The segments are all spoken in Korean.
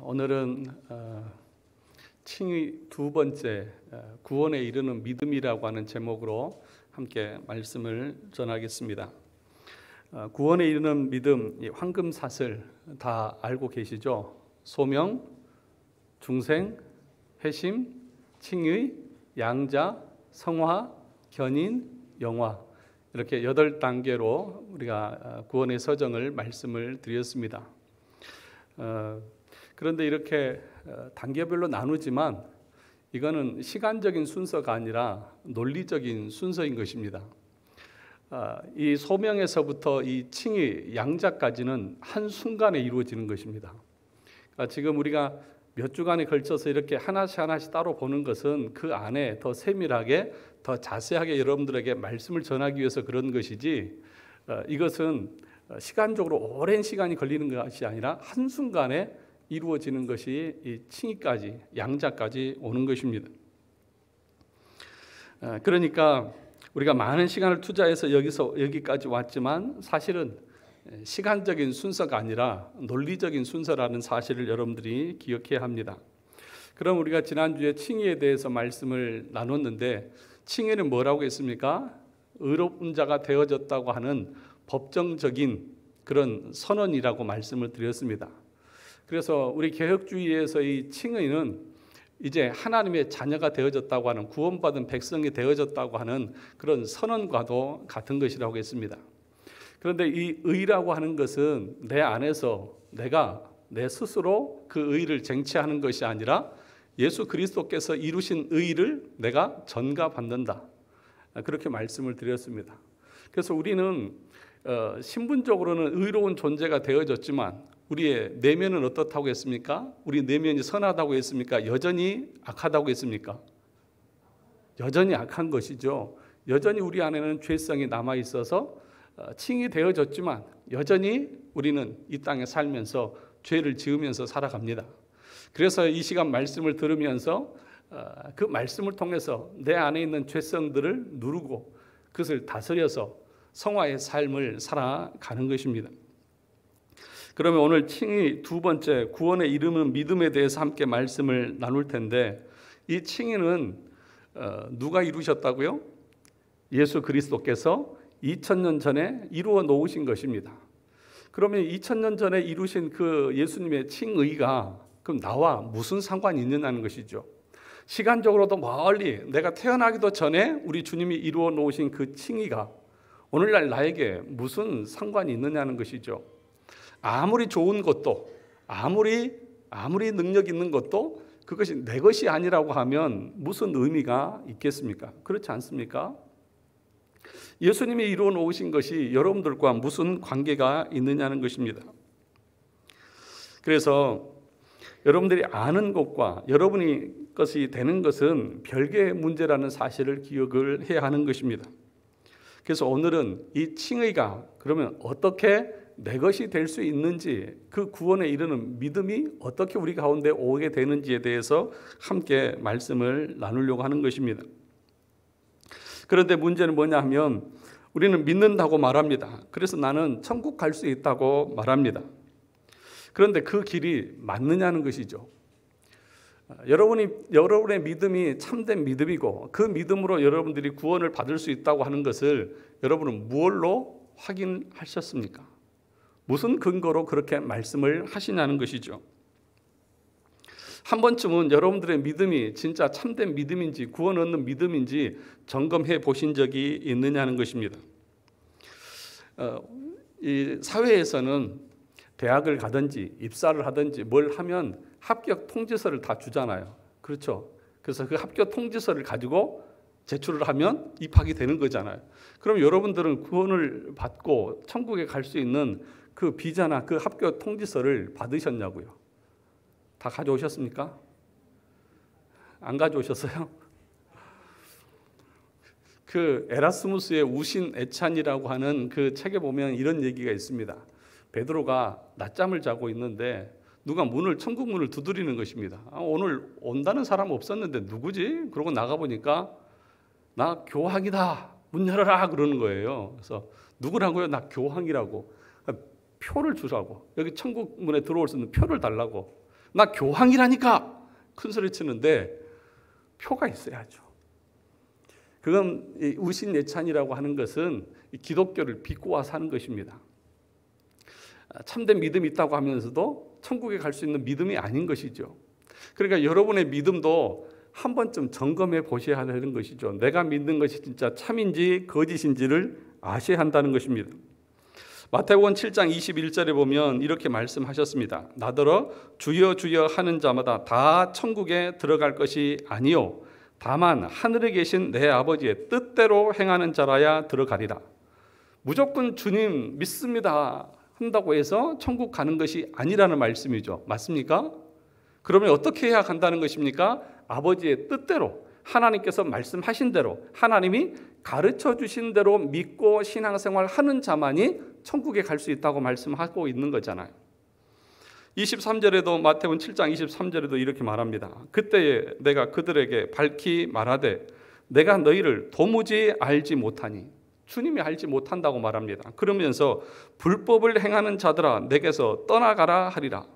오늘은 칭의 두 번째 구원에 이르는 믿음이라고 하는 제목으로 함께 말씀을 전하겠습니다. 구원에 이르는 믿음, 이 황금사슬 다 알고 계시죠? 소명, 중생, 회심, 칭의, 양자, 성화, 견인, 영화, 이렇게 8단계로 우리가 구원의 서정을 말씀을 드렸습니다. 그런데 이렇게 단계별로 나누지만 이거는 시간적인 순서가 아니라 논리적인 순서인 것입니다. 이 소명에서부터 이 칭의, 양자까지는 한순간에 이루어지는 것입니다. 지금 우리가 몇 주간에 걸쳐서 이렇게 하나씩 따로 보는 것은 그 안에 더 세밀하게, 더 자세하게 여러분들에게 말씀을 전하기 위해서 그런 것이지, 이것은 시간적으로 오랜 시간이 걸리는 것이 아니라 한순간에 이루어지는 것이 이 칭의까지, 양자까지 오는 것입니다. 그러니까 우리가 많은 시간을 투자해서 여기까지 왔지만 사실은 시간적인 순서가 아니라 논리적인 순서라는 사실을 여러분들이 기억해야 합니다. 그럼 우리가 지난주에 칭의에 대해서 말씀을 나눴는데, 칭의는 뭐라고 했습니까? 의로운 자가 되어졌다고 하는 법정적인 그런 선언이라고 말씀을 드렸습니다. 그래서 우리 개혁주의에서 이 칭의는 이제 하나님의 자녀가 되어졌다고 하는, 구원받은 백성이 되어졌다고 하는 그런 선언과도 같은 것이라고 했습니다. 그런데 이 의라고 하는 것은 내 안에서 내가 내 스스로 그 의를 쟁취하는 것이 아니라 예수 그리스도께서 이루신 의를 내가 전가받는다, 그렇게 말씀을 드렸습니다. 그래서 우리는 신분적으로는 의로운 존재가 되어졌지만 우리의 내면은 어떻다고 했습니까? 우리 내면이 선하다고 했습니까? 여전히 악하다고 했습니까? 여전히 악한 것이죠. 여전히 우리 안에는 죄성이 남아 있어서 칭이 되어졌지만 여전히 우리는 이 땅에 살면서 죄를 지으면서 살아갑니다. 그래서 이 시간 말씀을 들으면서 그 말씀을 통해서 내 안에 있는 죄성들을 누르고 그것을 다스려서 성화의 삶을 살아가는 것입니다. 그러면 오늘 칭의 두 번째, 구원에 이르는 믿음에 대해서 함께 말씀을 나눌 텐데, 이 칭의는 누가 이루셨다고요? 예수 그리스도께서 2000년 전에 이루어 놓으신 것입니다. 그러면 2000년 전에 이루신 그 예수님의 칭의가 그럼 나와 무슨 상관이 있느냐는 것이죠. 시간적으로도 멀리, 내가 태어나기도 전에 우리 주님이 이루어 놓으신 그 칭의가 오늘날 나에게 무슨 상관이 있느냐는 것이죠. 아무리 좋은 것도, 아무리 능력 있는 것도 그것이 내 것이 아니라고 하면 무슨 의미가 있겠습니까? 그렇지 않습니까? 예수님이 이루어 놓으신 것이 여러분들과 무슨 관계가 있느냐는 것입니다. 그래서 여러분들이 아는 것과 여러분이 것이 되는 것은 별개의 문제라는 사실을 기억을 해야 하는 것입니다. 그래서 오늘은 이 칭의가 그러면 어떻게 내 것이 될 수 있는지, 그 구원에 이르는 믿음이 어떻게 우리 가운데 오게 되는지에 대해서 함께 말씀을 나누려고 하는 것입니다. 그런데 문제는 뭐냐 하면 우리는 믿는다고 말합니다. 그래서 나는 천국 갈 수 있다고 말합니다. 그런데 그 길이 맞느냐는 것이죠. 여러분의 믿음이 참된 믿음이고 그 믿음으로 여러분들이 구원을 받을 수 있다고 하는 것을 여러분은 무엇로 확인하셨습니까? 무슨 근거로 그렇게 말씀을 하시냐는 것이죠. 한 번쯤은 여러분들의 믿음이 진짜 참된 믿음인지 구원 얻는 믿음인지 점검해 보신 적이 있느냐는 것입니다. 이 사회에서는 대학을 가든지 입사를 하든지 뭘 하면 합격 통지서를 다 주잖아요. 그렇죠? 그래서 그 합격 통지서를 가지고 제출을 하면 입학이 되는 거잖아요. 그럼 여러분들은 구원을 받고 천국에 갈 수 있는 그 비자나 그 합격 통지서를 받으셨냐고요? 다 가져오셨습니까? 안 가져오셨어요? 그 에라스무스의 우신 애찬이라고 하는 그 책에 보면 이런 얘기가 있습니다. 베드로가 낮잠을 자고 있는데 누가 천국 문을 두드리는 것입니다. 오늘 온다는 사람 없었는데 누구지? 그러고 나가보니까 나 교황이다, 문 열어라 그러는 거예요. 그래서 누구라고요? 나 교황이라고. 표를 주라고. 여기 천국 문에 들어올 수 있는 표를 달라고. 나 교황이라니까 큰 소리 치는데 표가 있어야죠. 그건 우신예찬이라고 하는 것은 기독교를 비꼬아 사는 것입니다. 참된 믿음이 있다고 하면서도 천국에 갈 수 있는 믿음이 아닌 것이죠. 그러니까 여러분의 믿음도 한 번쯤 점검해 보셔야 하는 것이죠. 내가 믿는 것이 진짜 참인지 거짓인지를 아셔야 한다는 것입니다. 마태복음 7장 21절에 보면 이렇게 말씀하셨습니다. 나더러 주여 주여 하는 자마다 다 천국에 들어갈 것이 아니요 다만 하늘에 계신 내 아버지의 뜻대로 행하는 자라야 들어가리라. 무조건 주님 믿습니다 한다고 해서 천국 가는 것이 아니라는 말씀이죠. 맞습니까? 그러면 어떻게 해야 간다는 것입니까? 아버지의 뜻대로, 하나님께서 말씀하신 대로, 하나님이 가르쳐 주신 대로 믿고 신앙생활 하는 자만이 천국에 갈 수 있다고 말씀하고 있는 거잖아요. 23절에도 마태복음 7장 23절에도 이렇게 말합니다. 그때에 내가 그들에게 밝히 말하되 내가 너희를 도무지 알지 못하니, 주님이 알지 못한다고 말합니다. 그러면서 불법을 행하는 자들아 내게서 떠나가라 하리라.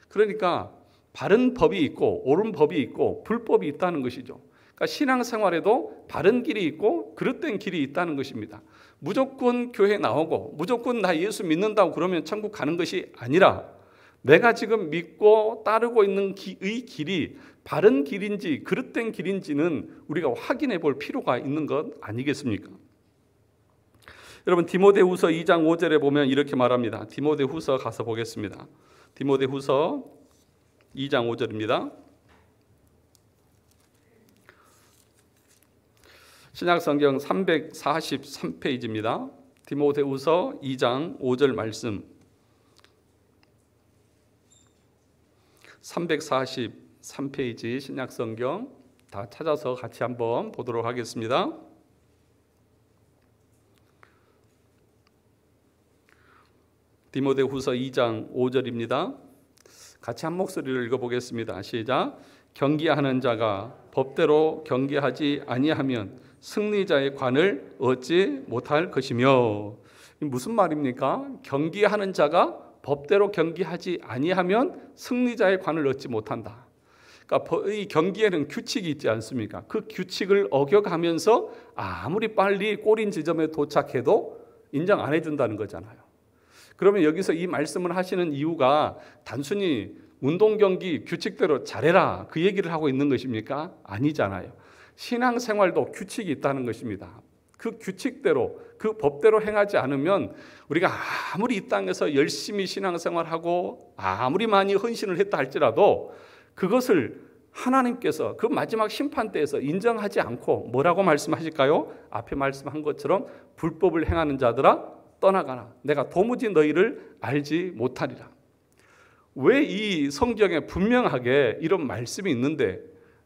그러니까 바른 법이 있고 옳은 법이 있고 불법이 있다는 것이죠. 그러니까 신앙생활에도 바른 길이 있고 그릇된 길이 있다는 것입니다. 무조건 교회 나오고 무조건 나 예수 믿는다고 그러면 천국 가는 것이 아니라 내가 지금 믿고 따르고 있는 이 길이 바른 길인지 그릇된 길인지는 우리가 확인해 볼 필요가 있는 것 아니겠습니까? 여러분 디모데후서 2장 5절에 보면 이렇게 말합니다. 디모데후서 가서 보겠습니다. 디모데후서 2장 5절입니다. 신약성경 343페이지입니다. 디모데후서 2장 5절 말씀 343페이지 신약성경 다 찾아서 같이 한번 보도록 하겠습니다. 디모데후서 2장 5절입니다. 같이 한 목소리를 읽어보겠습니다. 시작. 경계하는 자가 법대로 경계하지 아니하면 승리자의 관을 얻지 못할 것이며. 무슨 말입니까? 경계하는 자가 법대로 경계하지 아니하면 승리자의 관을 얻지 못한다. 그러니까 이 경기에는 규칙이 있지 않습니까? 그 규칙을 어겨가면서 아무리 빨리 꼬린 지점에 도착해도 인정 안 해준다는 거잖아요. 그러면 여기서 이 말씀을 하시는 이유가 단순히 운동 경기 규칙대로 잘해라 그 얘기를 하고 있는 것입니까? 아니잖아요. 신앙생활도 규칙이 있다는 것입니다. 그 규칙대로 그 법대로 행하지 않으면 우리가 아무리 이 땅에서 열심히 신앙생활하고 아무리 많이 헌신을 했다 할지라도 그것을 하나님께서 그 마지막 심판대에서 인정하지 않고 뭐라고 말씀하실까요? 앞에 말씀한 것처럼 불법을 행하는 자들아 떠나가라. 내가 도무지 너희를 알지 못하리라. 왜 이 성경에 분명하게 이런 말씀이 있는데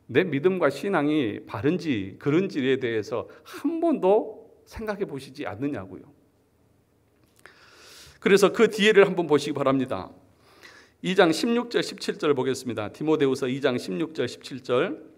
내 믿음과 신앙이 바른지 그른지에 대해서 한 번도 생각해 보시지 않느냐고요. 그래서 그 뒤에를 한번 보시기 바랍니다. 2장 16절 17절 보겠습니다. 디모데후서 2장 16절 17절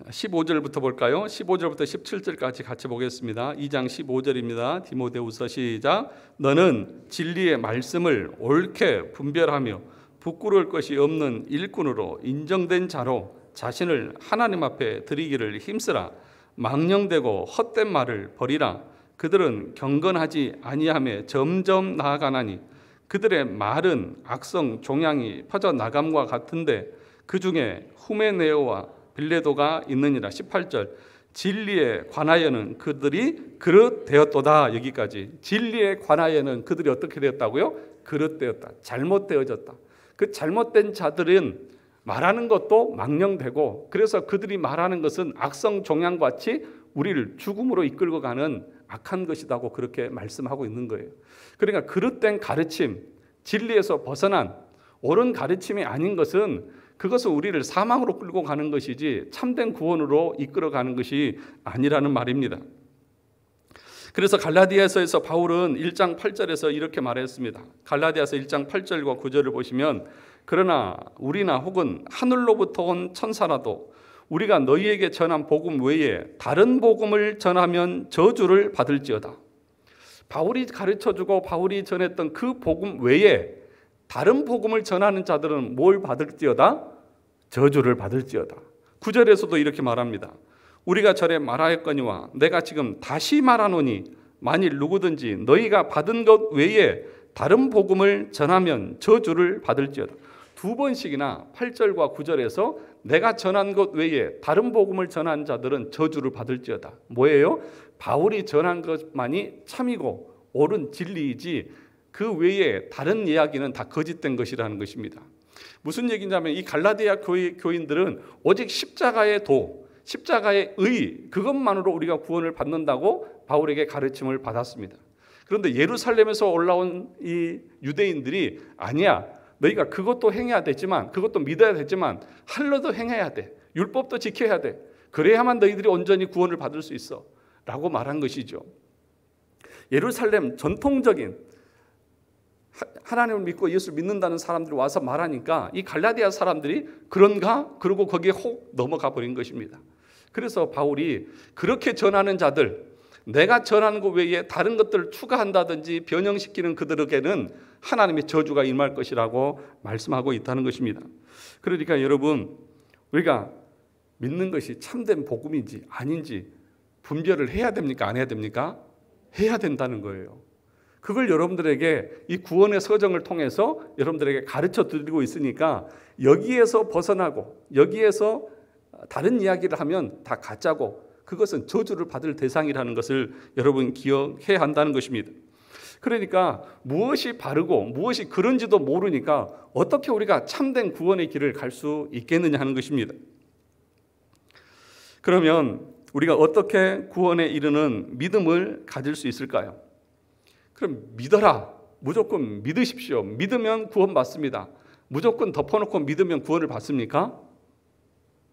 15절부터 볼까요? 15절부터 17절까지 같이 보겠습니다. 2장 15절입니다. 디모데후서 시작. 너는 진리의 말씀을 옳게 분별하며 부끄러울 것이 없는 일꾼으로 인정된 자로 자신을 하나님 앞에 드리기를 힘쓰라. 망령되고 헛된 말을 버리라. 그들은 경건하지 아니하며 점점 나아가나니 그들의 말은 악성 종양이 퍼져나감과 같은데 그 중에 후메네오와 빌레도가 있느니라. 18절 진리에 관하여는 그들이 그릇되었도다. 여기까지 진리에 관하여는 그들이 어떻게 되었다고요? 그릇되었다. 잘못되어졌다. 그 잘못된 자들은 말하는 것도 망령되고 그래서 그들이 말하는 것은 악성 종양같이 우리를 죽음으로 이끌고 가는 악한 것이라고 그렇게 말씀하고 있는 거예요. 그러니까 그릇된 가르침, 진리에서 벗어난 옳은 가르침이 아닌 것은 그것은 우리를 사망으로 끌고 가는 것이지 참된 구원으로 이끌어가는 것이 아니라는 말입니다. 그래서 갈라디아서에서 바울은 1장 8절에서 이렇게 말했습니다. 갈라디아서 1장 8절과 9절을 보시면 그러나 우리나 혹은 하늘로부터 온 천사라도 우리가 너희에게 전한 복음 외에 다른 복음을 전하면 저주를 받을지어다. 바울이 가르쳐주고 바울이 전했던 그 복음 외에 다른 복음을 전하는 자들은 뭘 받을지어다? 저주를 받을지어다. 9절에서도 이렇게 말합니다. 우리가 전에 말하였거니와 내가 지금 다시 말하노니 만일 누구든지 너희가 받은 것 외에 다른 복음을 전하면 저주를 받을지어다. 두 번씩이나 8절과 9절에서 내가 전한 것 외에 다른 복음을 전한 자들은 저주를 받을지어다. 뭐예요? 바울이 전한 것만이 참이고 옳은 진리이지 그 외에 다른 이야기는 다 거짓된 것이라는 것입니다. 무슨 얘기냐면 이 갈라디아 교인들은 오직 십자가의 도, 십자가의 의, 그것만으로 우리가 구원을 받는다고 바울에게 가르침을 받았습니다. 그런데 예루살렘에서 올라온 이 유대인들이 아니야, 너희가 그것도 행해야 되지만, 그것도 믿어야 되지만 할례도 행해야 돼, 율법도 지켜야 돼, 그래야만 너희들이 온전히 구원을 받을 수 있어 라고 말한 것이죠. 예루살렘 전통적인 하나님을 믿고 예수를 믿는다는 사람들이 와서 말하니까 이 갈라디아 사람들이 그런가? 그러고 거기에 혹 넘어가 버린 것입니다. 그래서 바울이 그렇게 전하는 자들, 내가 전하는 것 외에 다른 것들을 추가한다든지 변형시키는 그들에게는 하나님의 저주가 임할 것이라고 말씀하고 있다는 것입니다. 그러니까 여러분, 우리가 믿는 것이 참된 복음인지 아닌지 분별을 해야 됩니까? 안 해야 됩니까? 해야 된다는 거예요. 그걸 여러분들에게 이 구원의 서정을 통해서 여러분들에게 가르쳐 드리고 있으니까 여기에서 벗어나고 여기에서 다른 이야기를 하면 다 가짜고 그것은 저주를 받을 대상이라는 것을 여러분 기억해야 한다는 것입니다. 그러니까 무엇이 바르고 무엇이 그런지도 모르니까 어떻게 우리가 참된 구원의 길을 갈 수 있겠느냐 하는 것입니다. 그러면 우리가 어떻게 구원에 이르는 믿음을 가질 수 있을까요? 그럼 믿어라. 무조건 믿으십시오. 믿으면 구원 받습니다. 무조건 덮어놓고 믿으면 구원을 받습니까?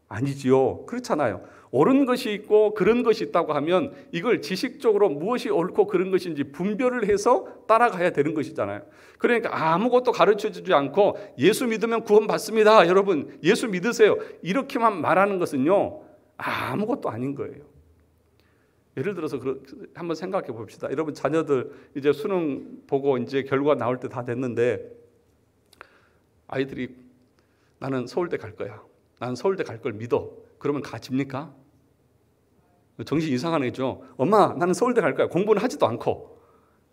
아니지요. 그렇잖아요. 옳은 것이 있고 그런 것이 있다고 하면 이걸 지식적으로 무엇이 옳고 그런 것인지 분별을 해서 따라가야 되는 것이잖아요. 그러니까 아무것도 가르쳐주지 않고 예수 믿으면 구원 받습니다. 여러분 예수 믿으세요. 이렇게만 말하는 것은요, 아무것도 아닌 거예요. 예를 들어서 한번 생각해 봅시다. 여러분 자녀들 이제 수능 보고 이제 결과 나올 때 다 됐는데 아이들이 나는 서울대 갈 거야. 나는 서울대 갈 걸 믿어. 그러면 가집니까? 정신 이상한 애죠. 엄마 나는 서울대 갈 거야. 공부는 하지도 않고.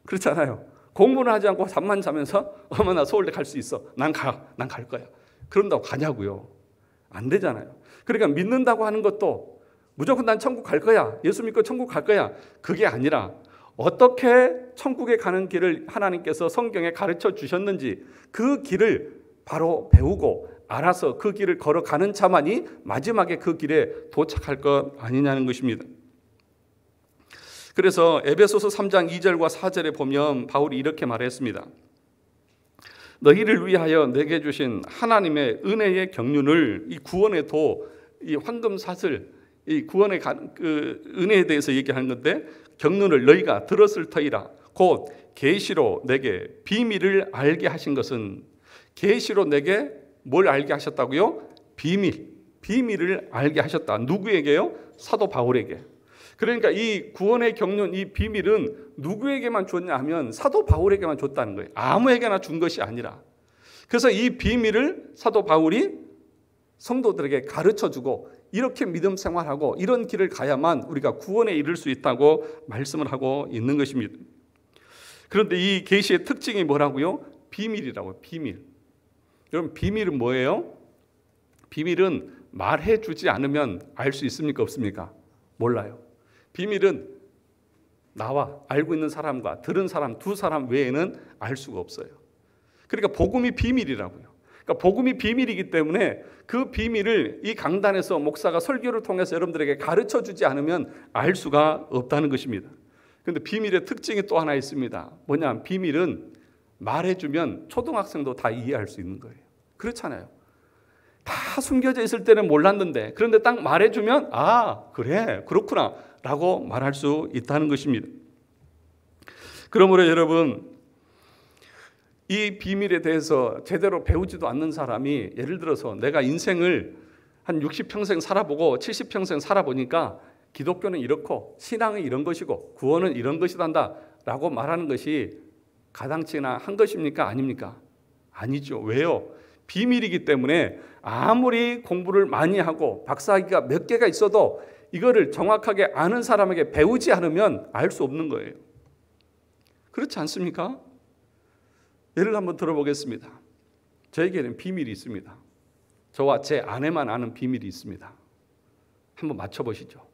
그렇잖아요. 공부는 하지 않고 잠만 자면서 엄마 나 서울대 갈 수 있어. 난 갈 거야. 그런다고 가냐고요. 안 되잖아요. 그러니까 믿는다고 하는 것도 무조건 난 천국 갈 거야. 예수 믿고 천국 갈 거야. 그게 아니라 어떻게 천국에 가는 길을 하나님께서 성경에 가르쳐 주셨는지 그 길을 바로 배우고 알아서 그 길을 걸어가는 자만이 마지막에 그 길에 도착할 것 아니냐는 것입니다. 그래서 에베소서 3장 2절과 4절에 보면 바울이 이렇게 말했습니다. 너희를 위하여 내게 주신 하나님의 은혜의 경륜을, 이 구원의 도, 이 황금사슬, 이 구원의 그 은혜에 대해서 얘기하는 건데, 경륜을 너희가 들었을 터이라. 곧 계시로 내게 비밀을 알게 하신 것은, 계시로 내게 뭘 알게 하셨다고요? 비밀을 알게 하셨다. 누구에게요? 사도 바울에게. 그러니까 이 구원의 경륜, 이 비밀은 누구에게만 줬냐 하면 사도 바울에게만 줬다는 거예요. 아무에게나 준 것이 아니라. 그래서 이 비밀을 사도 바울이 성도들에게 가르쳐주고 이렇게 믿음 생활하고 이런 길을 가야만 우리가 구원에 이를 수 있다고 말씀을 하고 있는 것입니다. 그런데 이 계시의 특징이 뭐라고요? 비밀이라고요. 비밀. 여러분 비밀은 뭐예요? 비밀은 말해주지 않으면 알 수 있습니까? 없습니까? 몰라요. 비밀은 나와 알고 있는 사람과 들은 사람 두 사람 외에는 알 수가 없어요. 그러니까 복음이 비밀이라고요. 그러니까 복음이 비밀이기 때문에 그 비밀을 이 강단에서 목사가 설교를 통해서 여러분들에게 가르쳐주지 않으면 알 수가 없다는 것입니다. 그런데 비밀의 특징이 또 하나 있습니다. 뭐냐? 비밀은 말해주면 초등학생도 다 이해할 수 있는 거예요. 그렇잖아요. 다 숨겨져 있을 때는 몰랐는데 그런데 딱 말해주면 아 그래 그렇구나 라고 말할 수 있다는 것입니다. 그러므로 여러분 이 비밀에 대해서 제대로 배우지도 않는 사람이 예를 들어서 내가 인생을 한 60평생 살아보고 70평생 살아보니까 기독교는 이렇고 신앙은 이런 것이고 구원은 이런 것이란다 라고 말하는 것이 가당치나 한 것입니까? 아닙니까? 아니죠. 왜요? 비밀이기 때문에 아무리 공부를 많이 하고 박사학위가 몇 개가 있어도 이거를 정확하게 아는 사람에게 배우지 않으면 알 수 없는 거예요. 그렇지 않습니까? 예를 한번 들어보겠습니다. 저에게는 비밀이 있습니다. 저와 제 아내만 아는 비밀이 있습니다. 한번 맞춰보시죠.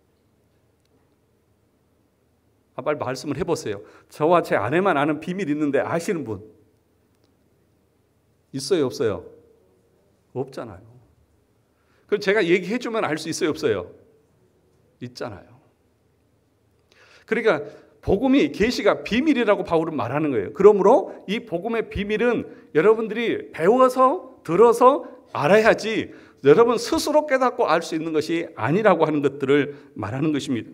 빨리 말씀을 해보세요. 저와 제 아내만 아는 비밀이 있는데 아시는 분 있어요, 없어요? 없잖아요. 그럼 제가 얘기해주면 알 수 있어요, 없어요? 있잖아요. 그러니까 복음이, 계시가 비밀이라고 바울은 말하는 거예요. 그러므로 이 복음의 비밀은 여러분들이 배워서 들어서 알아야지 여러분 스스로 깨닫고 알 수 있는 것이 아니라고 하는 것들을 말하는 것입니다.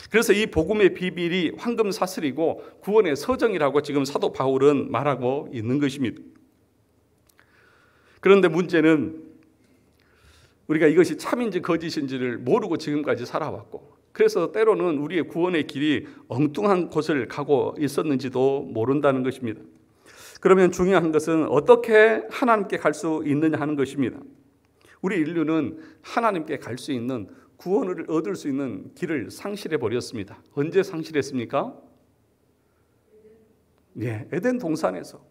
그래서 이 복음의 비밀이 황금 사슬이고 구원의 서정이라고 지금 사도 바울은 말하고 있는 것입니다. 그런데 문제는 우리가 이것이 참인지 거짓인지를 모르고 지금까지 살아왔고, 그래서 때로는 우리의 구원의 길이 엉뚱한 곳을 가고 있었는지도 모른다는 것입니다. 그러면 중요한 것은 어떻게 하나님께 갈 수 있느냐 하는 것입니다. 우리 인류는 하나님께 갈 수 있는, 구원을 얻을 수 있는 길을 상실해 버렸습니다. 언제 상실했습니까? 네, 에덴 동산에서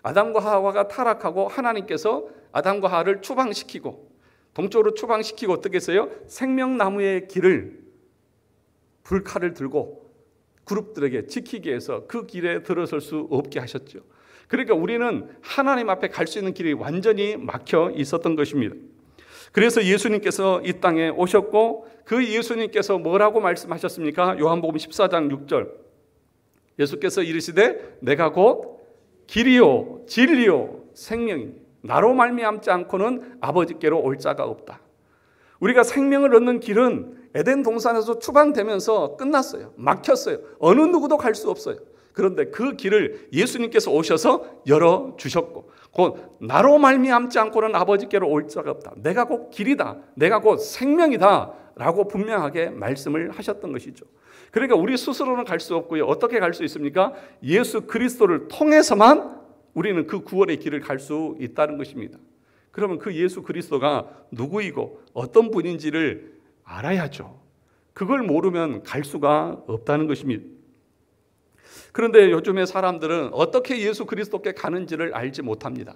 아담과 하와가 타락하고 하나님께서 아담과 하와를 추방시키고, 동쪽으로 추방시키고 어떻게 했어요? 생명나무의 길을, 불칼을 들고 그룹들에게 지키기 위해서 그 길에 들어설 수 없게 하셨죠. 그러니까 우리는 하나님 앞에 갈 수 있는 길이 완전히 막혀 있었던 것입니다. 그래서 예수님께서 이 땅에 오셨고, 그 예수님께서 뭐라고 말씀하셨습니까? 요한복음 14장 6절, 예수께서 이르시되 내가 곧 길이요 진리요 생명이니 나로 말미암지 않고는 아버지께로 올 자가 없다. 우리가 생명을 얻는 길은 에덴 동산에서 추방되면서 끝났어요. 막혔어요. 어느 누구도 갈 수 없어요. 그런데 그 길을 예수님께서 오셔서 열어주셨고, 곧 나로 말미암지 않고는 아버지께로 올 자가 없다. 내가 곧 길이다. 내가 곧 생명이다. 라고 분명하게 말씀을 하셨던 것이죠. 그러니까 우리 스스로는 갈 수 없고요. 어떻게 갈 수 있습니까? 예수 그리스도를 통해서만 우리는 그 구원의 길을 갈 수 있다는 것입니다. 그러면 그 예수 그리스도가 누구이고 어떤 분인지를 알아야죠. 그걸 모르면 갈 수가 없다는 것입니다. 그런데 요즘의 사람들은 어떻게 예수 그리스도께 가는지를 알지 못합니다.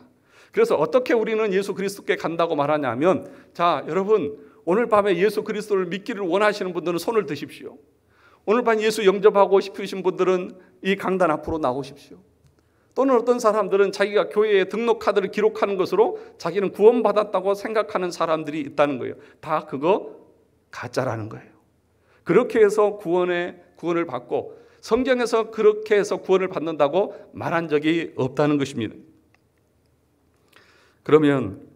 그래서 어떻게 우리는 예수 그리스도께 간다고 말하냐면, 자, 여러분, 오늘 밤에 예수 그리스도를 믿기를 원하시는 분들은 손을 드십시오. 오늘 밤 예수 영접하고 싶으신 분들은 이 강단 앞으로 나오십시오. 또는 어떤 사람들은 자기가 교회에 등록 카드를 기록하는 것으로 자기는 구원받았다고 생각하는 사람들이 있다는 거예요. 다 그거 가짜라는 거예요. 그렇게 해서 구원을 받고 성경에서 그렇게 해서 구원을 받는다고 말한 적이 없다는 것입니다. 그러면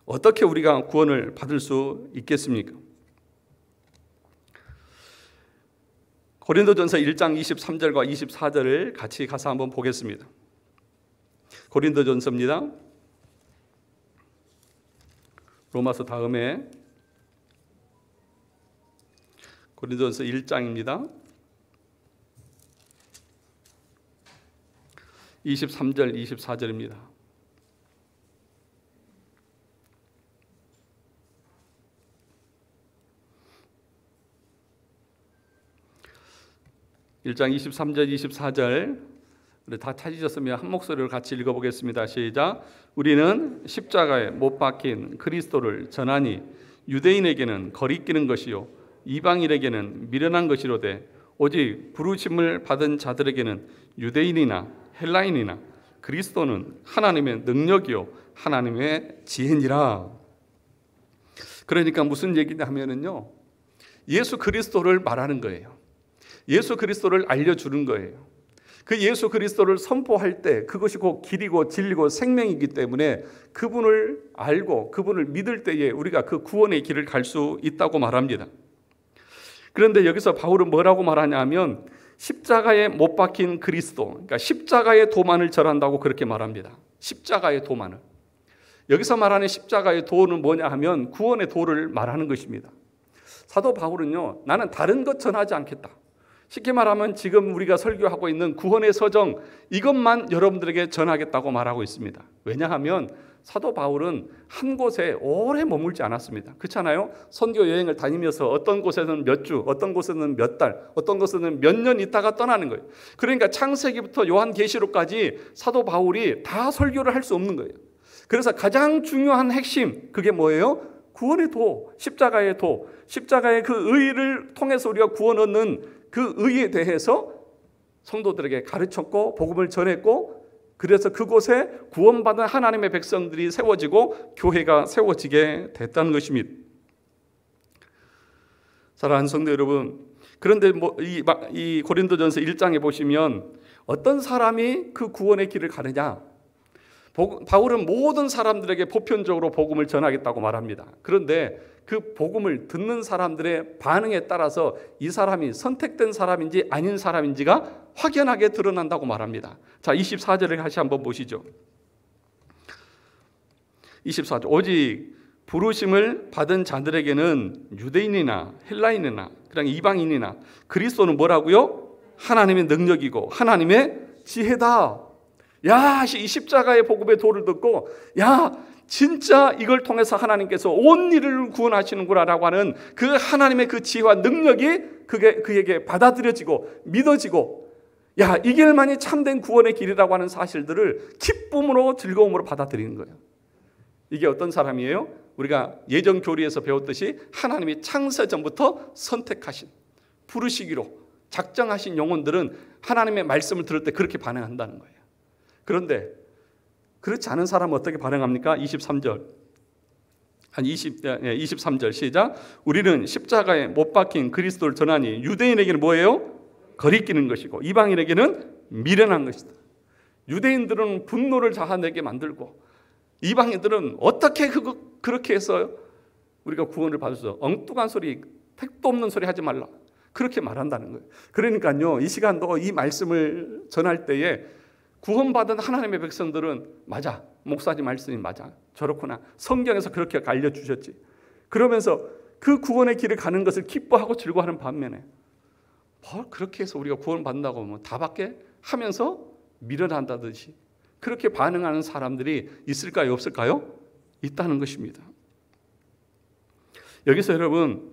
어떻게 우리가 구원을 받을 수 있겠습니까? 고린도전서 1장 23절과 24절을 같이 가서 한번 보겠습니다. 고린도전서입니다. 로마서 다음에 고린도전서 1장입니다. 23절, 24절입니다. (1장) 23절, 24절 우리 다 찾으셨으면 한 목소리로 같이 읽어보겠습니다. 시작. 우리는 십자가에 못 박힌 그리스도를 전하니 유대인에게는 거리끼는 것이요 이방인에게는 미련한 것이로되 오직 부르심을 받은 자들에게는 유대인이나 헬라인이나 그리스도는 하나님의 능력이요 하나님의 지혜니라. 그러니까 무슨 얘기냐 하면은요, 예수 그리스도를 말하는 거예요. 예수 그리스도를 알려주는 거예요. 그 예수 그리스도를 선포할 때 그것이 곧 길이고 진리고 생명이기 때문에 그분을 알고 그분을 믿을 때에 우리가 그 구원의 길을 갈 수 있다고 말합니다. 그런데 여기서 바울은 뭐라고 말하냐면 십자가에 못 박힌 그리스도, 그러니까 십자가의 도만을 전한다고 그렇게 말합니다. 십자가의 도만을. 여기서 말하는 십자가의 도는 뭐냐 하면 구원의 도를 말하는 것입니다. 사도 바울은요, 나는 다른 것 전하지 않겠다. 쉽게 말하면 지금 우리가 설교하고 있는 구원의 서정, 이것만 여러분들에게 전하겠다고 말하고 있습니다. 왜냐하면 사도 바울은 한 곳에 오래 머물지 않았습니다. 그렇잖아요? 선교 여행을 다니면서 어떤 곳에는 몇 주, 어떤 곳에는 몇 달, 어떤 곳에는 몇 년 있다가 떠나는 거예요. 그러니까 창세기부터 요한계시록까지 사도 바울이 다 설교를 할 수 없는 거예요. 그래서 가장 중요한 핵심, 그게 뭐예요? 구원의 도, 십자가의 도, 십자가의 그 의를 통해서 우리가 구원 얻는 그 의에 대해서 성도들에게 가르쳤고 복음을 전했고, 그래서 그곳에 구원받은 하나님의 백성들이 세워지고 교회가 세워지게 됐다는 것입니다. 사랑하는 성도 여러분, 그런데 이 고린도전서 1장에 보시면 어떤 사람이 그 구원의 길을 가느냐? 바울은 모든 사람들에게 보편적으로 복음을 전하겠다고 말합니다. 그런데 그 복음을 듣는 사람들의 반응에 따라서 이 사람이 선택된 사람인지 아닌 사람인지가 확연하게 드러난다고 말합니다. 자, 24절을 다시 한번 보시죠. 24절. 오직 부르심을 받은 자들에게는 유대인이나 헬라인이나 그냥 이방인이나 그리스도는 뭐라고요? 하나님의 능력이고 하나님의 지혜다. 야, 이 십자가의 복음의 도를 듣고 야, 진짜 이걸 통해서 하나님께서 온 일을 구원하시는구나라고 하는 그 하나님의 그 지혜와 능력이 그에게 받아들여지고 믿어지고, 야, 이 길만이 참된 구원의 길이라고 하는 사실들을 기쁨으로 즐거움으로 받아들이는 거예요. 이게 어떤 사람이에요? 우리가 예전 교리에서 배웠듯이 하나님이 창세 전부터 선택하신, 부르시기로 작정하신 영혼들은 하나님의 말씀을 들을 때 그렇게 반응한다는 거예요. 그런데 그렇지 않은 사람은 어떻게 반응합니까? 23절. 23절 시작. 우리는 십자가에 못 박힌 그리스도를 전하니 유대인에게는 뭐예요? 거리끼는 것이고 이방인에게는 미련한 것이다. 유대인들은 분노를 자아내게 만들고 이방인들은 어떻게 그렇게 해서 우리가 구원을 받을 수, 엉뚱한 소리, 택도 없는 소리 하지 말라, 그렇게 말한다는 거예요. 그러니까요, 이 시간도 이 말씀을 전할 때에 구원받은 하나님의 백성들은 맞아, 목사님 말씀이 맞아, 저렇구나, 성경에서 그렇게 알려주셨지, 그러면서 그 구원의 길을 가는 것을 기뻐하고 즐거워하는 반면에 그렇게 해서 우리가 구원받는다고 뭐 다 받게 하면서 밀어난다듯이 그렇게 반응하는 사람들이 있을까요, 없을까요? 있다는 것입니다. 여기서 여러분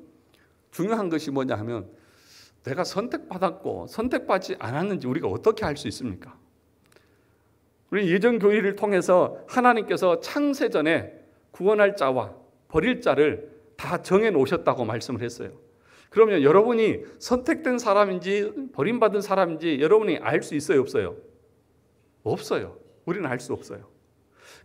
중요한 것이 뭐냐 하면, 내가 선택받았고 선택받지 않았는지 우리가 어떻게 알 수 있습니까? 우리 예전 교회를 통해서 하나님께서 창세전에 구원할 자와 버릴 자를 다 정해 놓으셨다고 말씀을 했어요. 그러면 여러분이 선택된 사람인지 버림받은 사람인지 여러분이 알 수 있어요, 없어요? 없어요. 우리는 알 수 없어요.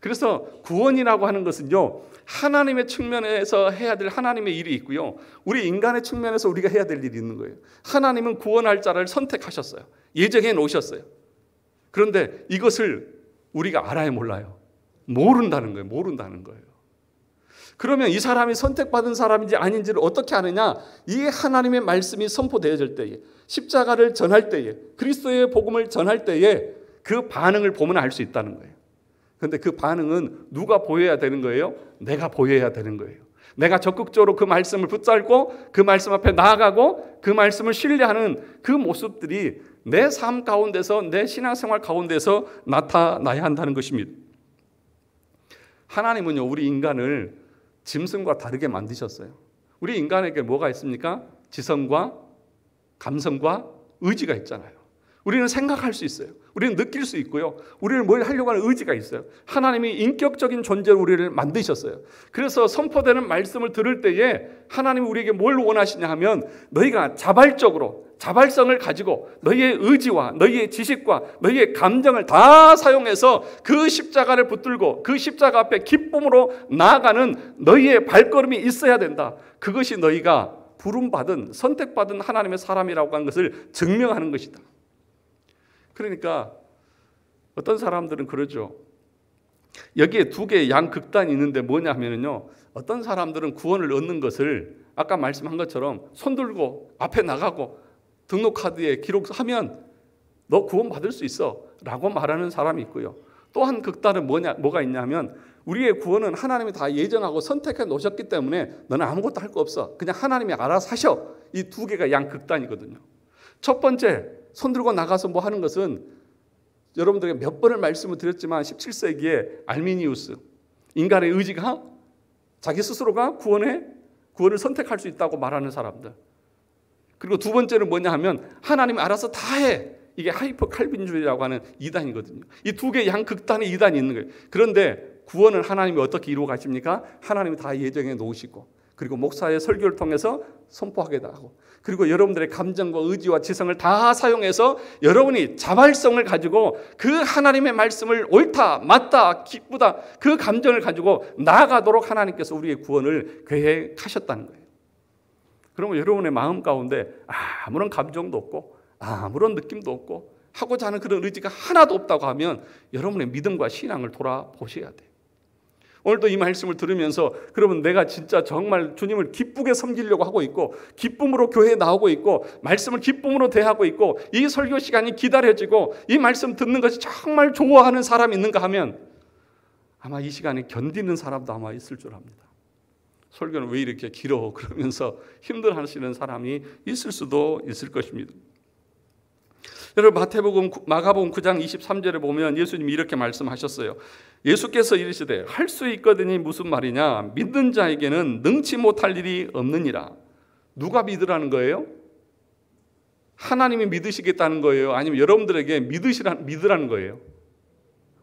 그래서 구원이라고 하는 것은요, 하나님의 측면에서 해야 될 하나님의 일이 있고요, 우리 인간의 측면에서 우리가 해야 될 일이 있는 거예요. 하나님은 구원할 자를 선택하셨어요. 예정해 놓으셨어요. 그런데 이것을 우리가 알아요, 몰라요? 모른다는 거예요. 모른다는 거예요. 그러면 이 사람이 선택받은 사람인지 아닌지를 어떻게 아느냐? 이 하나님의 말씀이 선포되어질 때에, 십자가를 전할 때에, 그리스도의 복음을 전할 때에 그 반응을 보면 알 수 있다는 거예요. 그런데 그 반응은 누가 보여야 되는 거예요? 내가 보여야 되는 거예요. 내가 적극적으로 그 말씀을 붙잡고 그 말씀 앞에 나아가고 그 말씀을 신뢰하는 그 모습들이 내 삶 가운데서, 내 신앙생활 가운데서 나타나야 한다는 것입니다. 하나님은요, 우리 인간을 짐승과 다르게 만드셨어요. 우리 인간에게 뭐가 있습니까? 지성과 감성과 의지가 있잖아요. 우리는 생각할 수 있어요. 우리는 느낄 수 있고요. 우리는 뭘 하려고 하는 의지가 있어요. 하나님이 인격적인 존재로 우리를 만드셨어요. 그래서 선포되는 말씀을 들을 때에 하나님이 우리에게 뭘 원하시냐 하면, 너희가 자발적으로, 자발성을 가지고 너희의 의지와 너희의 지식과 너희의 감정을 다 사용해서 그 십자가를 붙들고 그 십자가 앞에 기쁨으로 나아가는 너희의 발걸음이 있어야 된다. 그것이 너희가 부름받은, 선택받은 하나님의 사람이라고 하는 것을 증명하는 것이다. 그러니까 어떤 사람들은 그러죠. 여기에 두 개의 양극단이 있는데 뭐냐 하면요, 어떤 사람들은 구원을 얻는 것을 아까 말씀한 것처럼 손 들고 앞에 나가고 등록카드에 기록하면 너 구원 받을 수 있어 라고 말하는 사람이 있고요. 또 한 극단은 뭐가 있냐면, 우리의 구원은 하나님이 다 예정하고 선택해 놓으셨기 때문에 너는 아무것도 할 거 없어, 그냥 하나님이 알아서 하셔. 이 두 개가 양극단이거든요. 첫 번째, 손들고 나가서 뭐 하는 것은 여러분들에게 몇 번을 말씀을 드렸지만 17세기에 알미니우스, 인간의 의지가 자기 스스로가 구원을 선택할 수 있다고 말하는 사람들. 그리고 두 번째는 뭐냐 하면 하나님이 알아서 다 해. 이게 하이퍼 칼빈주의라고 하는 이단이거든요. 이 두 개의 양극단의 이단이 있는 거예요. 그런데 구원을 하나님이 어떻게 이루어 가십니까? 하나님이 다 예정해 놓으시고, 그리고 목사의 설교를 통해서 선포하기도 하고, 그리고 여러분들의 감정과 의지와 지성을 다 사용해서 여러분이 자발성을 가지고 그 하나님의 말씀을 옳다, 맞다, 기쁘다, 그 감정을 가지고 나아가도록 하나님께서 우리의 구원을 계획하셨다는 거예요. 그러면 여러분의 마음 가운데 아무런 감정도 없고 아무런 느낌도 없고 하고자 하는 그런 의지가 하나도 없다고 하면 여러분의 믿음과 신앙을 돌아보셔야 돼요. 오늘도 이 말씀을 들으면서 그러면 내가 진짜 정말 주님을 기쁘게 섬기려고 하고 있고, 기쁨으로 교회에 나오고 있고, 말씀을 기쁨으로 대하고 있고, 이 설교 시간이 기다려지고 이 말씀 듣는 것이 정말 좋아하는 사람이 있는가 하면 아마 이 시간에 견디는 사람도 아마 있을 줄 압니다. 설교는 왜 이렇게 길어? 그러면서 힘들어하시는 사람이 있을 수도 있을 것입니다. 여러분, 마가복음 9장 23절에 보면 예수님이 이렇게 말씀하셨어요. 예수께서 이르시되 할 수 있거든이 무슨 말이냐? 믿는 자에게는 능치 못할 일이 없느니라. 누가 믿으라는 거예요? 하나님이 믿으시겠다는 거예요? 아니면 여러분들에게 믿으라는 거예요?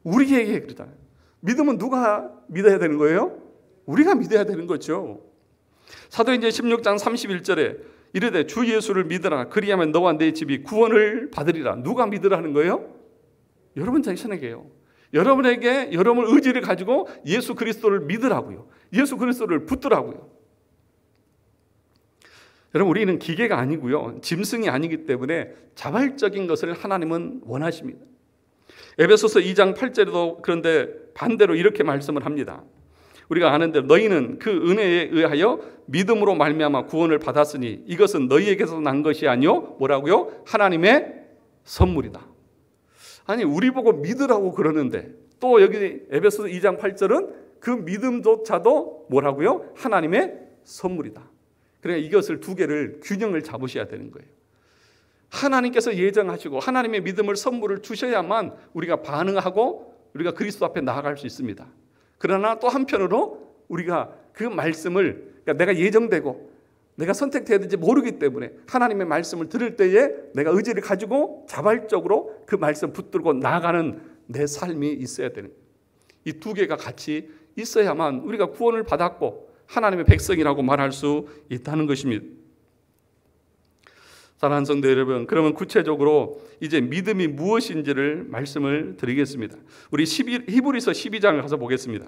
우리에게 그러잖아요. 믿으면 누가 믿어야 되는 거예요? 우리가 믿어야 되는 거죠. 사도행전 16장 31절에 이르되 주 예수를 믿으라. 그리하면 너와 내 집이 구원을 받으리라. 누가 믿으라는 거예요? 여러분 자신에게요. 여러분에게 여러분 의지를 가지고 예수 그리스도를 믿으라고요. 예수 그리스도를 붙들라고요. 여러분, 우리는 기계가 아니고요, 짐승이 아니기 때문에 자발적인 것을 하나님은 원하십니다. 에베소서 2장 8절에도 그런데 반대로 이렇게 말씀을 합니다. 우리가 아는 대로 너희는 그 은혜에 의하여 믿음으로 말미암아 구원을 받았으니 이것은 너희에게서 난 것이 아니요 뭐라고요? 하나님의 선물이다. 아니, 우리 보고 믿으라고 그러는데 또 여기 에베소서 2장 8절은 그 믿음조차도 뭐라고요? 하나님의 선물이다. 그러니까 이것을 두 개를 균형을 잡으셔야 되는 거예요. 하나님께서 예정하시고 하나님의 믿음을 선물을 주셔야만 우리가 반응하고 우리가 그리스도 앞에 나아갈 수 있습니다. 그러나 또 한편으로 우리가 그 말씀을, 그러니까 내가 예정되고 내가 선택돼야 될지 모르기 때문에 하나님의 말씀을 들을 때에 내가 의지를 가지고 자발적으로 그 말씀 붙들고 나아가는 내 삶이 있어야 되는 거예요. 이 두 개가 같이 있어야만 우리가 구원을 받았고 하나님의 백성이라고 말할 수 있다는 것입니다. 사랑하는 성도 여러분, 그러면 구체적으로 이제 믿음이 무엇인지를 말씀을 드리겠습니다. 우리 히브리서 12장을 가서 보겠습니다.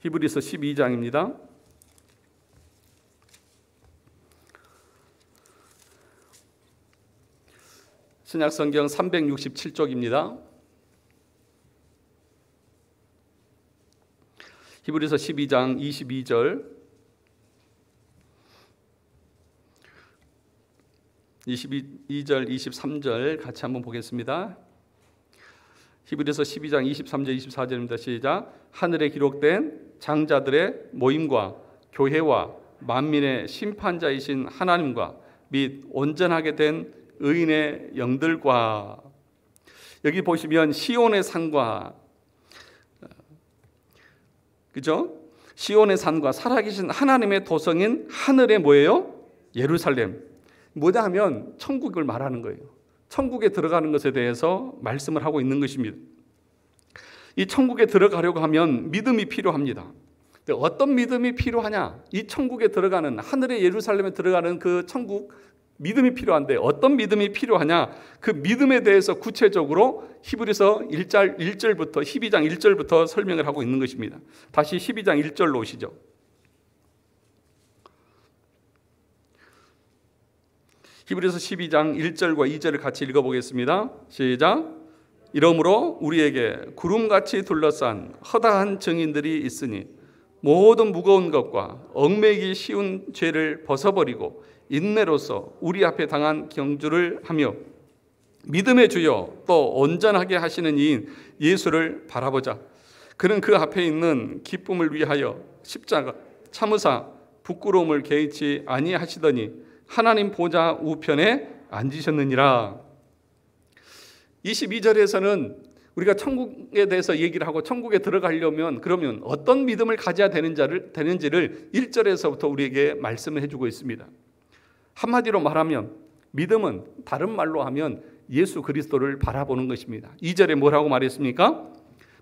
히브리서 12장입니다. 신약성경 367쪽입니다. 히브리서 12장 22절, 22절, 23절 같이 한번 보겠습니다. 히브리서 12장 23절, 24절입니다. 시작. 하늘에 기록된 장자들의 모임과 교회와 만민의 심판자이신 하나님과 및 온전하게 된 의인의 영들과, 여기 보시면 시온의 산과, 그죠? 시온의 산과 살아계신 하나님의 도성인 하늘의 뭐예요? 예루살렘. 뭐냐 하면 천국을 말하는 거예요. 천국에 들어가는 것에 대해서 말씀을 하고 있는 것입니다. 이 천국에 들어가려고 하면 믿음이 필요합니다. 어떤 믿음이 필요하냐? 이 천국에 들어가는, 하늘의 예루살렘에 들어가는 그 천국, 믿음이 필요한데 어떤 믿음이 필요하냐? 그 믿음에 대해서 구체적으로 히브리서 1절부터 12장 1절부터 설명을 하고 있는 것입니다. 다시 12장 1절로 오시죠. 히브리서 12장 1절과 2절을 같이 읽어보겠습니다. 시작. 이러므로 우리에게 구름같이 둘러싼 허다한 증인들이 있으니 모든 무거운 것과 얽매이기 쉬운 죄를 벗어버리고 인내로서 우리 앞에 당한 경주를 하며 믿음의 주요 또 온전하게 하시는 이인 예수를 바라보자. 그는 그 앞에 있는 기쁨을 위하여 십자가 참으사 부끄러움을 개의치 아니하시더니 하나님 보좌 우편에 앉으셨느니라. 22절에서는 우리가 천국에 대해서 얘기를 하고 천국에 들어가려면 그러면 어떤 믿음을 가져야 되는지를 1절에서부터 우리에게 말씀을 해주고 있습니다. 한마디로 말하면 믿음은 다른 말로 하면 예수 그리스도를 바라보는 것입니다. 2절에 뭐라고 말했습니까?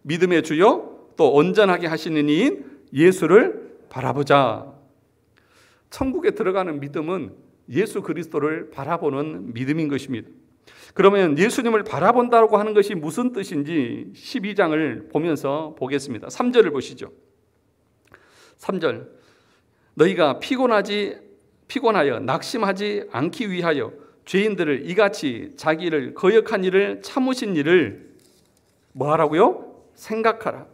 믿음의 주요 또 온전하게 하시는 이인 예수를 바라보자. 천국에 들어가는 믿음은 예수 그리스도를 바라보는 믿음인 것입니다. 그러면 예수님을 바라본다고 하는 것이 무슨 뜻인지 12장을 보면서 보겠습니다. 3절을 보시죠. 3절 너희가 피곤하여 낙심하지 않기 위하여 죄인들을 이같이 자기를 거역한 일을 참으신 일을 뭐 하라고요? 생각하라.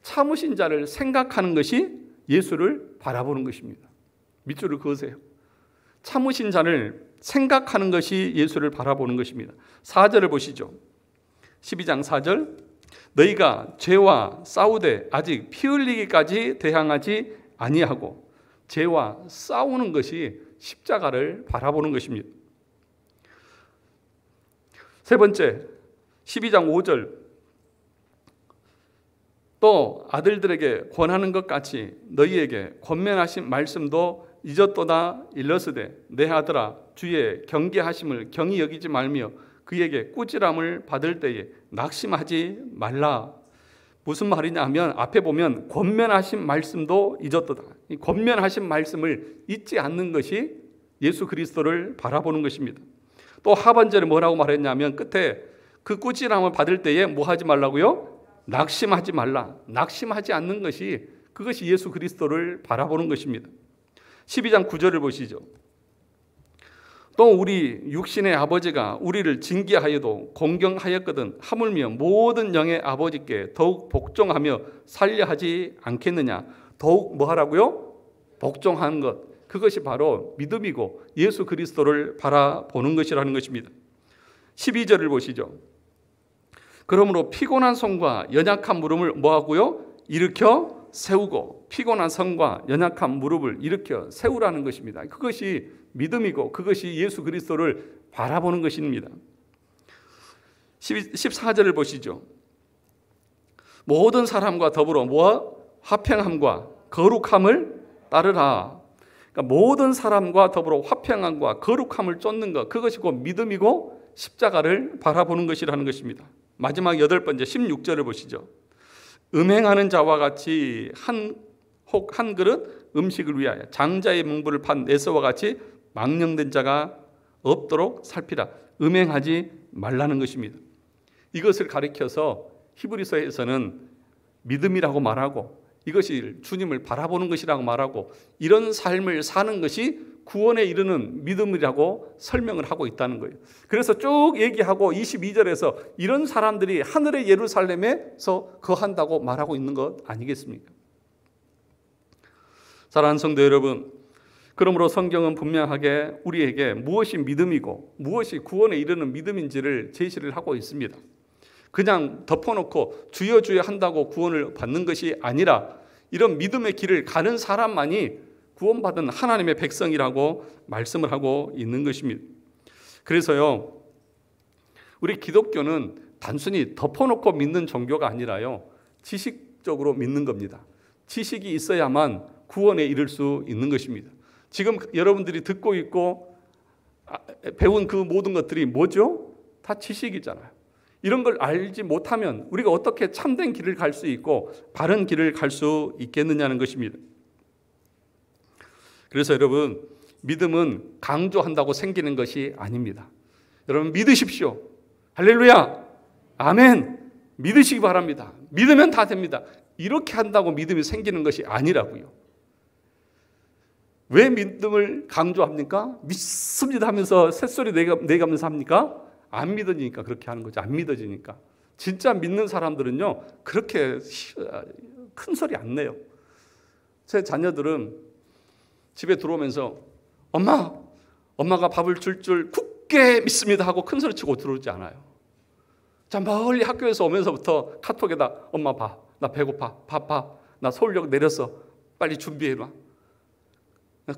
참으신 자를 생각하는 것이 예수를 바라보는 것입니다. 밑줄을 그으세요. 참으신 자를 생각하는 것이 예수를 바라보는 것입니다. 4절을 보시죠. 12장 4절 너희가 죄와 싸우되 아직 피 흘리기까지 대항하지 아니하고 죄와 싸우는 것이 십자가를 바라보는 것입니다. 세 번째 12장 5절 또 아들들에게 권하는 것 같이 너희에게 권면하신 말씀도 잊었도다 일러스되 내 아들아 주의 경계하심을 경히 여기지 말며 그에게 꾸지람을 받을 때에 낙심하지 말라. 무슨 말이냐 하면 앞에 보면 권면하신 말씀도 잊었도다. 이 권면하신 말씀을 잊지 않는 것이 예수 그리스도를 바라보는 것입니다. 또 하반절에 뭐라고 말했냐면 끝에 그 꾸지람을 받을 때에 뭐 하지 말라고요? 낙심하지 말라. 낙심하지 않는 것이 그것이 예수 그리스도를 바라보는 것입니다. 12장 9절을 보시죠. 또 우리 육신의 아버지가 우리를 징계하여도 공경하였거든 하물며 모든 영의 아버지께 더욱 복종하며 살려하지 않겠느냐. 더욱 뭐 하라고요? 복종하는 것. 그것이 바로 믿음이고 예수 그리스도를 바라보는 것이라는 것입니다. 12절을 보시죠. 그러므로 피곤한 손과 연약한 무릎을 뭐하고요? 일으켜 세우고 피곤한 손과 연약한 무릎을 일으켜 세우라는 것입니다. 그것이 믿음이고 그것이 예수 그리스도를 바라보는 것입니다. 14절을 보시죠. 모든 사람과 더불어 화평함과 거룩함을 따르라. 그러니까 모든 사람과 더불어 화평함과 거룩함을 쫓는 것, 그것이 곧 믿음이고 십자가를 바라보는 것이라는 것입니다. 마지막 8번째 16절을 보시죠. 음행하는 자와 같이 한 그릇 음식을 위하여 장자의 몽부를 판 에서와 같이 망령된 자가 없도록 살피라. 음행하지 말라는 것입니다. 이것을 가리켜서 히브리서에서는 믿음이라고 말하고 이것이 주님을 바라보는 것이라고 말하고 이런 삶을 사는 것이 구원에 이르는 믿음이라고 설명을 하고 있다는 거예요. 그래서 쭉 얘기하고 22절에서 이런 사람들이 하늘의 예루살렘에서 거한다고 말하고 있는 것 아니겠습니까? 사랑하는 성도 여러분, 그러므로 성경은 분명하게 우리에게 무엇이 믿음이고 무엇이 구원에 이르는 믿음인지를 제시를 하고 있습니다. 그냥 덮어놓고 주여 주여 한다고 구원을 받는 것이 아니라 이런 믿음의 길을 가는 사람만이 구원받은 하나님의 백성이라고 말씀을 하고 있는 것입니다. 그래서요, 우리 기독교는 단순히 덮어놓고 믿는 종교가 아니라요, 지식적으로 믿는 겁니다. 지식이 있어야만 구원에 이를 수 있는 것입니다. 지금 여러분들이 듣고 있고 배운 그 모든 것들이 뭐죠? 다 지식이잖아요. 이런 걸 알지 못하면 우리가 어떻게 참된 길을 갈 수 있고 바른 길을 갈 수 있겠느냐는 것입니다. 그래서 여러분, 믿음은 강조한다고 생기는 것이 아닙니다. 여러분 믿으십시오. 할렐루야, 아멘. 믿으시기 바랍니다. 믿으면 다 됩니다. 이렇게 한다고 믿음이 생기는 것이 아니라고요. 왜 믿음을 강조합니까? 믿습니다 하면서 새소리 내가면서 합니까? 안 믿어지니까 그렇게 하는 거죠. 안 믿어지니까. 진짜 믿는 사람들은요, 그렇게 큰 소리 안 내요. 제 자녀들은 집에 들어오면서 엄마가 밥을 줄 굳게 믿습니다 하고 큰 소리 치고 들어오지 않아요. 자, 멀리 학교에서 오면서부터 카톡에다 엄마 봐, 나 배고파, 밥, 나 서울역 내렸어, 빨리 준비해놔.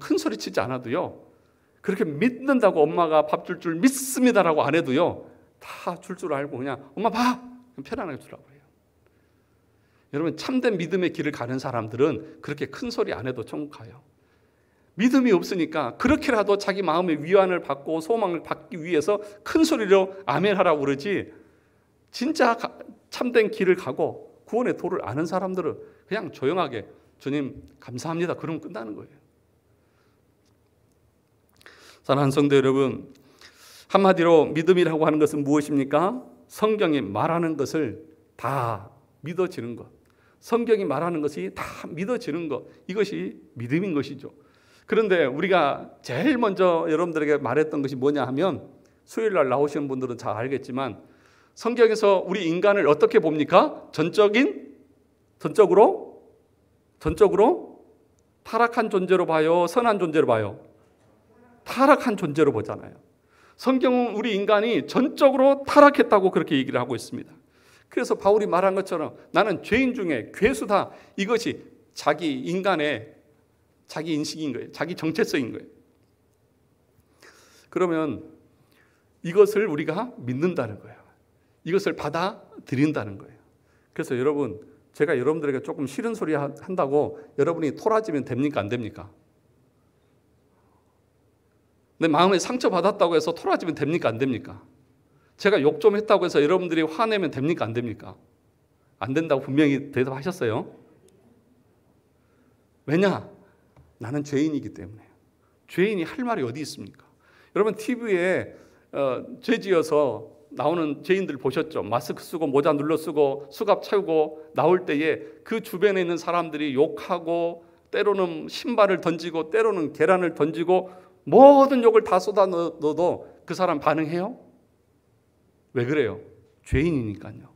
큰 소리 치지 않아도요, 그렇게 믿는다고 엄마가 밥 줄 줄 믿습니다라고 안 해도요, 다 줄 알고 그냥 엄마 봐, 편안하게 주라고 해요. 여러분, 참된 믿음의 길을 가는 사람들은 그렇게 큰 소리 안 해도 천국 가요. 믿음이 없으니까 그렇게라도 자기 마음의 위안을 받고 소망을 받기 위해서 큰 소리로 아멘 하라고 그러지, 진짜 참된 길을 가고 구원의 도를 아는 사람들은 그냥 조용하게 주님 감사합니다 그러면 끝나는 거예요. 사랑하는 성도 여러분, 한마디로 믿음이라고 하는 것은 무엇입니까? 성경이 말하는 것을 다 믿어지는 것, 성경이 말하는 것이 다 믿어지는 것, 이것이 믿음인 것이죠. 그런데 우리가 제일 먼저 여러분들에게 말했던 것이 뭐냐 하면, 수요일 날 나오시는 분들은 잘 알겠지만 성경에서 우리 인간을 어떻게 봅니까? 전적으로 타락한 존재로 봐요, 선한 존재로 봐요? 타락한 존재로 보잖아요. 성경은 우리 인간이 전적으로 타락했다고 그렇게 얘기를 하고 있습니다. 그래서 바울이 말한 것처럼 나는 죄인 중에 괴수다, 이것이 자기 인간의 자기 인식인 거예요. 자기 정체성인 거예요. 그러면 이것을 우리가 믿는다는 거예요. 이것을 받아들인다는 거예요. 그래서 여러분, 제가 여러분들에게 조금 싫은 소리 한다고 여러분이 토라지면 됩니까? 안 됩니까? 내 마음에 상처받았다고 해서 토라지면 됩니까? 안 됩니까? 제가 욕 좀 했다고 해서 여러분들이 화내면 됩니까? 안 됩니까? 안 된다고 분명히 대답하셨어요. 왜냐? 나는 죄인이기 때문에. 죄인이 할 말이 어디 있습니까? 여러분, TV에 죄지어서 나오는 죄인들 보셨죠? 마스크 쓰고 모자 눌러 쓰고 수갑 채우고 나올 때에 그 주변에 있는 사람들이 욕하고 때로는 신발을 던지고 때로는 계란을 던지고 모든 욕을 다 쏟아 넣어도 그 사람 반응해요? 왜 그래요? 죄인이니까요.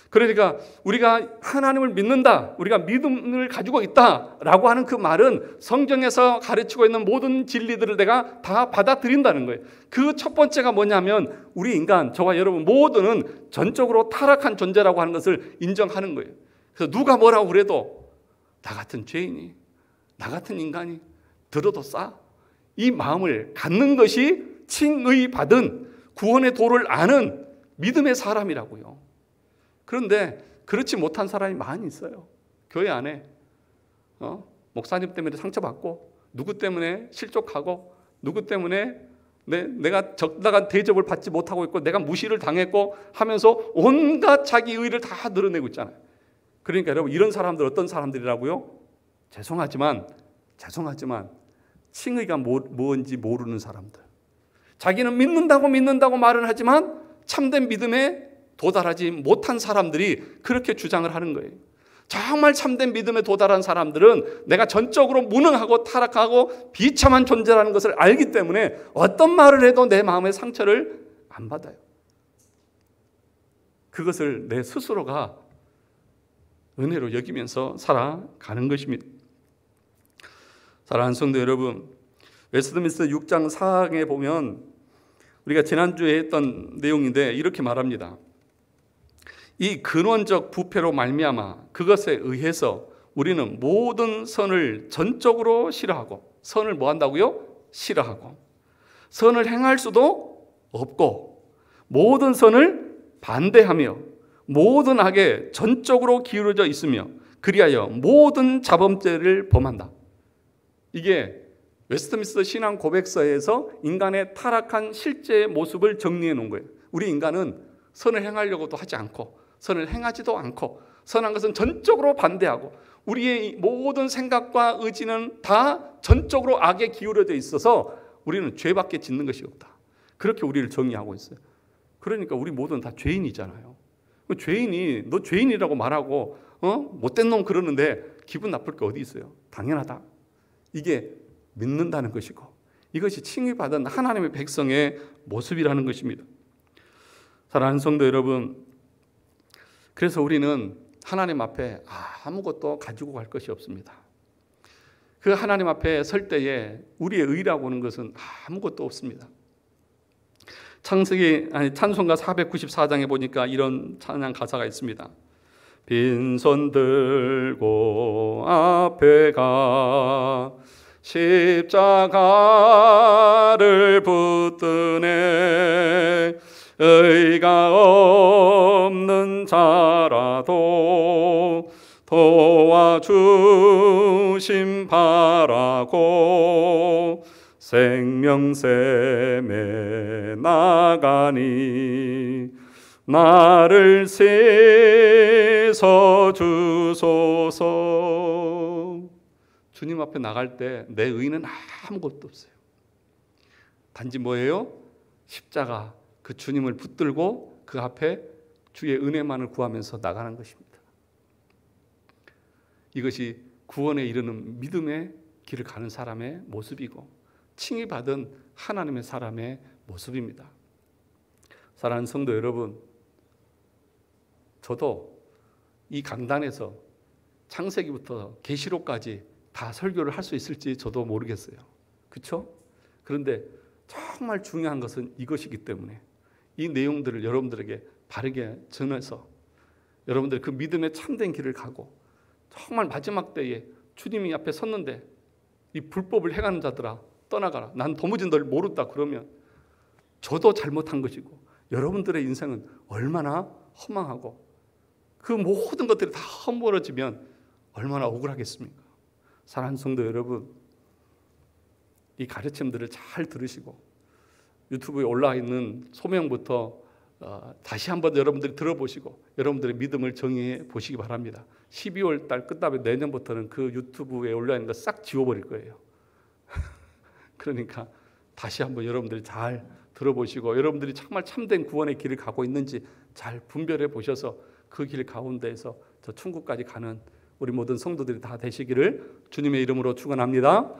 그러니까 우리가 하나님을 믿는다, 우리가 믿음을 가지고 있다라고 하는 그 말은 성경에서 가르치고 있는 모든 진리들을 내가 다 받아들인다는 거예요. 그 첫 번째가 뭐냐면 우리 인간, 저와 여러분 모두는 전적으로 타락한 존재라고 하는 것을 인정하는 거예요. 그래서 누가 뭐라고 그래도 나 같은 죄인이, 나 같은 인간이 들어도 싸, 이 마음을 갖는 것이 칭의받은 구원의 도를 아는 믿음의 사람이라고요. 그런데 그렇지 못한 사람이 많이 있어요. 교회 안에 목사님 때문에 상처받고, 누구 때문에 실족하고, 누구 때문에 내가 적당한 대접을 받지 못하고 있고, 내가 무시를 당했고 하면서 온갖 자기 의의를 다 드러내고 있잖아요. 그러니까 여러분, 이런 사람들 어떤 사람들이라고요? 죄송하지만 칭의가 뭔지 모르는 사람들. 자기는 믿는다고 말은 하지만 참된 믿음에 도달하지 못한 사람들이 그렇게 주장을 하는 거예요. 정말 참된 믿음에 도달한 사람들은 내가 전적으로 무능하고 타락하고 비참한 존재라는 것을 알기 때문에 어떤 말을 해도 내 마음의 상처를 안 받아요. 그것을 내 스스로가 은혜로 여기면서 살아가는 것입니다. 사랑하는 성도 여러분, 웨스트민스터 6장 4항에 보면 우리가 지난주에 했던 내용인데 이렇게 말합니다. 이 근원적 부패로 말미암아 그것에 의해서 우리는 모든 선을 전적으로 싫어하고, 선을 뭐 한다고요? 싫어하고, 선을 행할 수도 없고, 모든 선을 반대하며 모든 악에 전적으로 기울어져 있으며 그리하여 모든 자범죄를 범한다. 이게 웨스트민스터 신앙 고백서에서 인간의 타락한 실제 모습을 정리해 놓은 거예요. 우리 인간은 선을 행하려고도 하지 않고, 선을 행하지도 않고, 선한 것은 전적으로 반대하고, 우리의 모든 생각과 의지는 다 전적으로 악에 기울어져 있어서 우리는 죄밖에 짓는 것이 없다. 그렇게 우리를 정의하고 있어요. 그러니까 우리 모두는 다 죄인이잖아요. 죄인이 너 죄인이라고 말하고 못된 놈 그러는데 기분 나쁠 게 어디 있어요? 당연하다. 이게 믿는다는 것이고, 이것이 칭의받은 하나님의 백성의 모습이라는 것입니다. 사랑하는 성도 여러분, 그래서 우리는 하나님 앞에 아무것도 가지고 갈 것이 없습니다. 그 하나님 앞에 설 때에 우리의 의라고 하는 것은 아무것도 없습니다. 찬송가 494장에 보니까 이런 찬양 가사가 있습니다. 빈손 들고 앞에 가 십자가를 붙드네. 의가 없는 자라도 도와주심 바라고 생명샘에 나가니 나를 세서 주소서. 주님 앞에 나갈 때 내 의는 아무것도 없어요. 단지 뭐예요? 십자가, 그 주님을 붙들고 그 앞에 주의 은혜만을 구하면서 나가는 것입니다. 이것이 구원에 이르는 믿음의 길을 가는 사람의 모습이고 칭의 받은 하나님의 사람의 모습입니다. 사랑하는 성도 여러분, 저도 이 강단에서 창세기부터 계시록까지 다 설교를 할 수 있을지 저도 모르겠어요. 그렇죠? 그런데 정말 중요한 것은 이것이기 때문에 이 내용들을 여러분들에게 바르게 전해서 여러분들 그 믿음의 참된 길을 가고 정말 마지막 때에 주님이 앞에 섰는데 이 불법을 행하는 자들아 떠나가라, 난 도무지 널 모른다 그러면 저도 잘못한 것이고 여러분들의 인생은 얼마나 허망하고 그 모든 것들이 다 허물어지면 얼마나 억울하겠습니까? 사랑하는 성도 여러분, 이 가르침들을 잘 들으시고 유튜브에 올라와 있는 소명부터 다시 한번 여러분들이 들어보시고 여러분들의 믿음을 정의해 보시기 바랍니다. 12월 달 끝나면 내년부터는 그 유튜브에 올라 있는 거 싹 지워버릴 거예요. 그러니까 다시 한번 여러분들이 잘 들어보시고 여러분들이 정말 참된 구원의 길을 가고 있는지 잘 분별해 보셔서 그 길 가운데에서 저 천국까지 가는 우리 모든 성도들이 다 되시기를 주님의 이름으로 축원합니다.